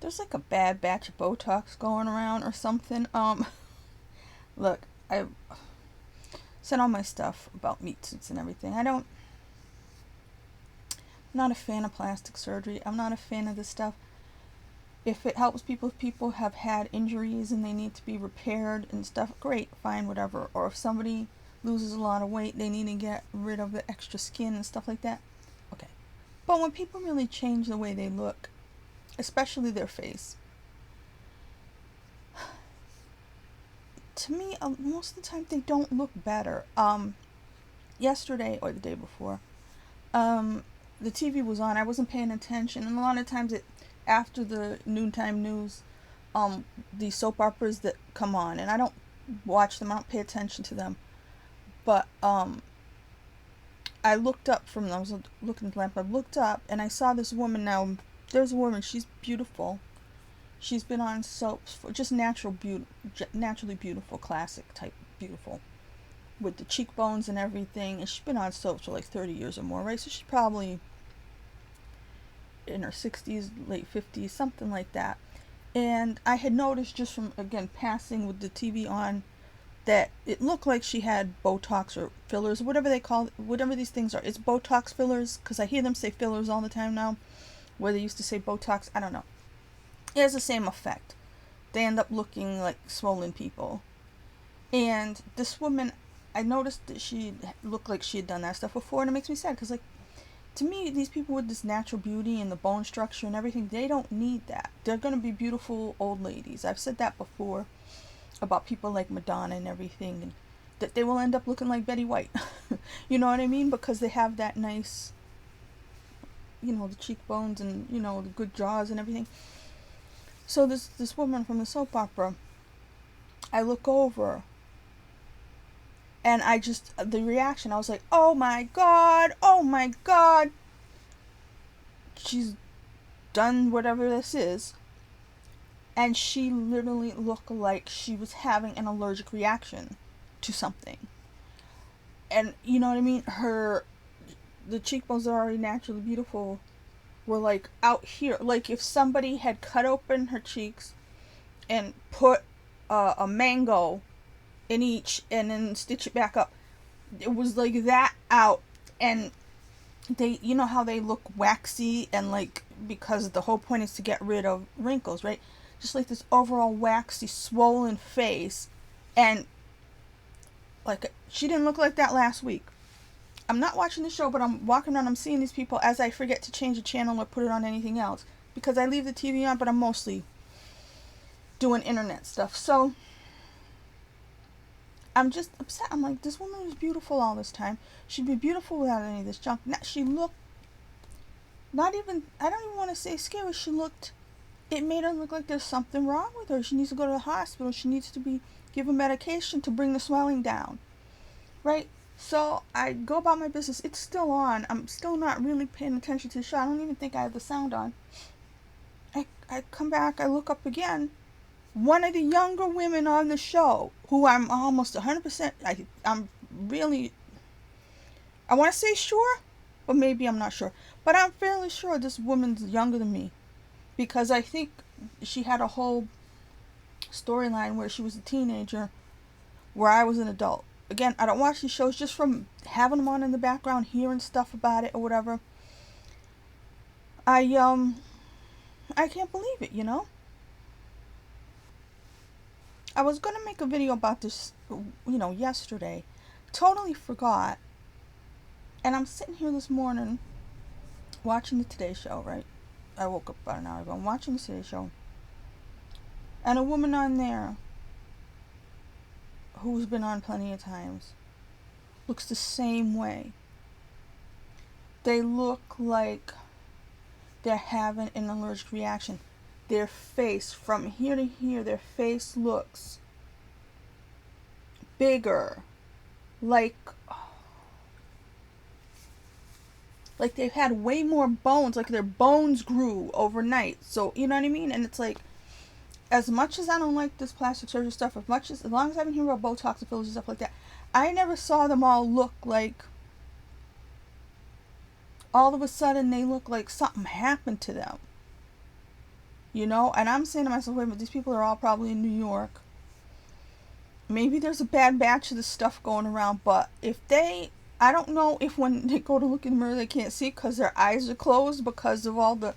there's like a bad batch of Botox going around or something. Look, I said all my stuff about meat suits and everything. I'm not a fan of plastic surgery. I'm not a fan of this stuff. If it helps people, if people have had injuries and they need to be repaired and stuff, great, fine, whatever. Or if somebody loses a lot of weight, they need to get rid of the extra skin and stuff like that, okay. But when people really change the way they look, especially their face, to me, most of the time they don't look better. Yesterday or the day before, the TV was on. I wasn't paying attention, and a lot of times after the noontime news, these soap operas that come on, and I don't watch them. I don't pay attention to them. But I looked up from them. I was looking at the lamp. I looked up and I saw this woman. Now, there's a woman. She's beautiful. She's been on soaps for just naturally beautiful, classic type beautiful, with the cheekbones and everything. And she's been on soaps for like 30 years or more, right? So she's probably in her 60s, late 50s, something like that. And I had noticed just from, again, passing with the TV on, that it looked like she had Botox or fillers, whatever they call it, whatever these things are. It's Botox fillers, because I hear them say fillers all the time now, where they used to say Botox. I don't know. It has the same effect. They end up looking like swollen people. And this woman, I noticed that she looked like she had done that stuff before, and it makes me sad, because, like, to me, these people with this natural beauty and the bone structure and everything, they don't need that. They're going to be beautiful old ladies. I've said that before about people like Madonna and everything, and that they will end up looking like Betty White. You know what I mean? Because they have that nice, the cheekbones and, the good jaws and everything. So this woman from the soap opera, I look over, and the reaction, I was like, oh my God, she's done whatever this is, and she literally looked like she was having an allergic reaction to something. And you know what I mean? The cheekbones are already naturally beautiful, were like out here. Like if somebody had cut open her cheeks and put a mango in each and then stitch it back up. It was like that out. And they, you know how they look waxy, and like, because the whole point is to get rid of wrinkles, right? Just like this overall waxy, swollen face. And like, she didn't look like that last week. I'm not watching the show, but I'm walking around, I'm seeing these people as I forget to change the channel or put it on anything else, because I leave the TV on, but I'm mostly doing internet stuff. So I'm just upset. I'm like, this woman was beautiful all this time. She'd be beautiful without any of this junk. She looked not even, I don't even want to say scary. It made her look like there's something wrong with her. She needs to go to the hospital. She needs to be given medication to bring the swelling down. Right? So I go about my business. It's still on. I'm still not really paying attention to the show. I don't even think I have the sound on. I come back. I look up again. One of the younger women on the show, who I'm almost 100%, I'm really, I want to say sure, but maybe I'm not sure. But I'm fairly sure this woman's younger than me, because I think she had a whole storyline where she was a teenager, where I was an adult. Again, I don't watch these shows, just from having them on in the background, hearing stuff about it or whatever. I can't believe it, I was going to make a video about this, yesterday. Totally forgot. And I'm sitting here this morning watching the Today Show, right? I woke up about an hour ago. I'm watching the Today Show. And a woman on there, who's been on plenty of times, looks the same way. They look like they're having an allergic reaction. Their face, from here to here, their face looks bigger. Like they've had way more bones. Like their bones grew overnight. So, you know what I mean? And it's like, as much as I don't like this plastic surgery stuff, as long as I've been hearing about Botox and fillers and stuff like that, I never saw them all look like, all of a sudden they look like something happened to them. You know, and I'm saying to myself, wait a minute, these people are all probably in New York. Maybe there's a bad batch of this stuff going around, but if they, I don't know if when they go to look in the mirror they can't see because their eyes are closed because of all the,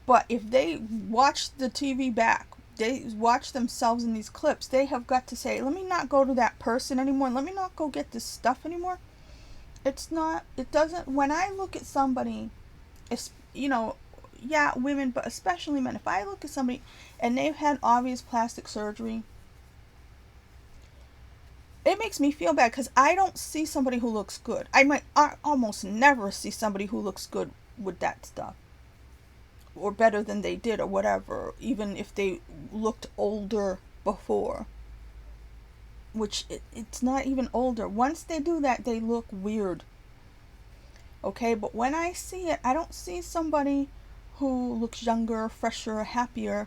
but if they watch the TV back, they watch themselves in these clips, they have got to say, let me not go to that person anymore, let me not go get this stuff anymore. It's not, it doesn't, when I look at somebody, it's, you know, yeah, women, but especially men, if I look at somebody and they've had obvious plastic surgery, it makes me feel bad because I don't see somebody who looks good. I almost never see somebody who looks good with that stuff or better than they did or whatever, even if they looked older before, which it's not even older. Once they do that, they look weird. Okay, but when I see it, I don't see somebody who looks younger, fresher, happier.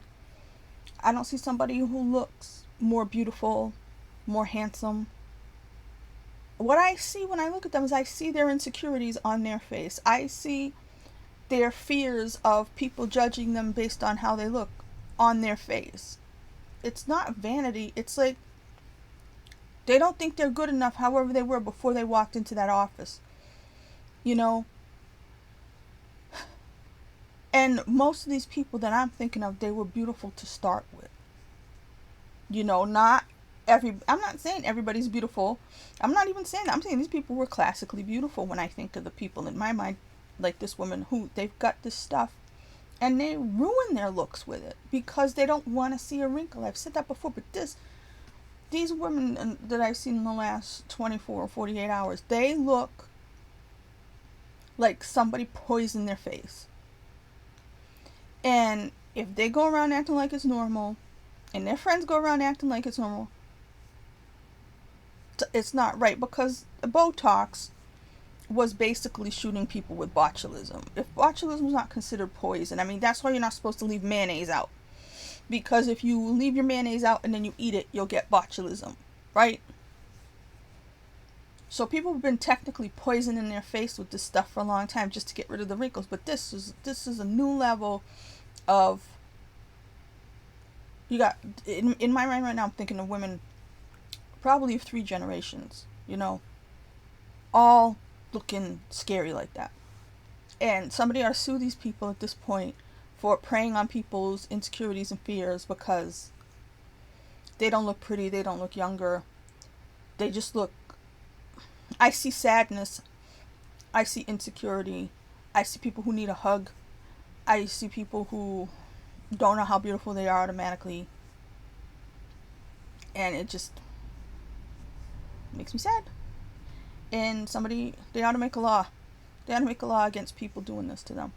I don't see somebody who looks more beautiful, more handsome. What I see when I look at them is I see their insecurities on their face. I see their fears of people judging them based on how they look on their face. It's not vanity. It's like they don't think they're good enough however they were before they walked into that office. You know? And most of these people that I'm thinking of, they were beautiful to start with. You know, not I'm not saying everybody's beautiful. I'm not even saying that. I'm saying these people were classically beautiful when I think of the people in my mind, like this woman who they've got this stuff and they ruin their looks with it because they don't want to see a wrinkle. I've said that before, but these women that I've seen in the last 24 or 48 hours, they look like somebody poisoned their face. And if they go around acting like it's normal, and their friends go around acting like it's normal, it's not right, because Botox was basically shooting people with botulism. If botulism was not considered poison, I mean, that's why you're not supposed to leave mayonnaise out. Because if you leave your mayonnaise out and then you eat it, you'll get botulism, right? So people have been technically poisoning their face with this stuff for a long time just to get rid of the wrinkles. But this is a new level of, you got, in my mind right now, I'm thinking of women probably of 3 generations, you know, all looking scary like that. And somebody ought to sue these people at this point for preying on people's insecurities and fears because they don't look pretty, they don't look younger, they just look, I see sadness, I see insecurity, I see people who need a hug, I see people who don't know how beautiful they are automatically, and it just makes me sad. And they ought to make a law. They ought to make a law against people doing this to them.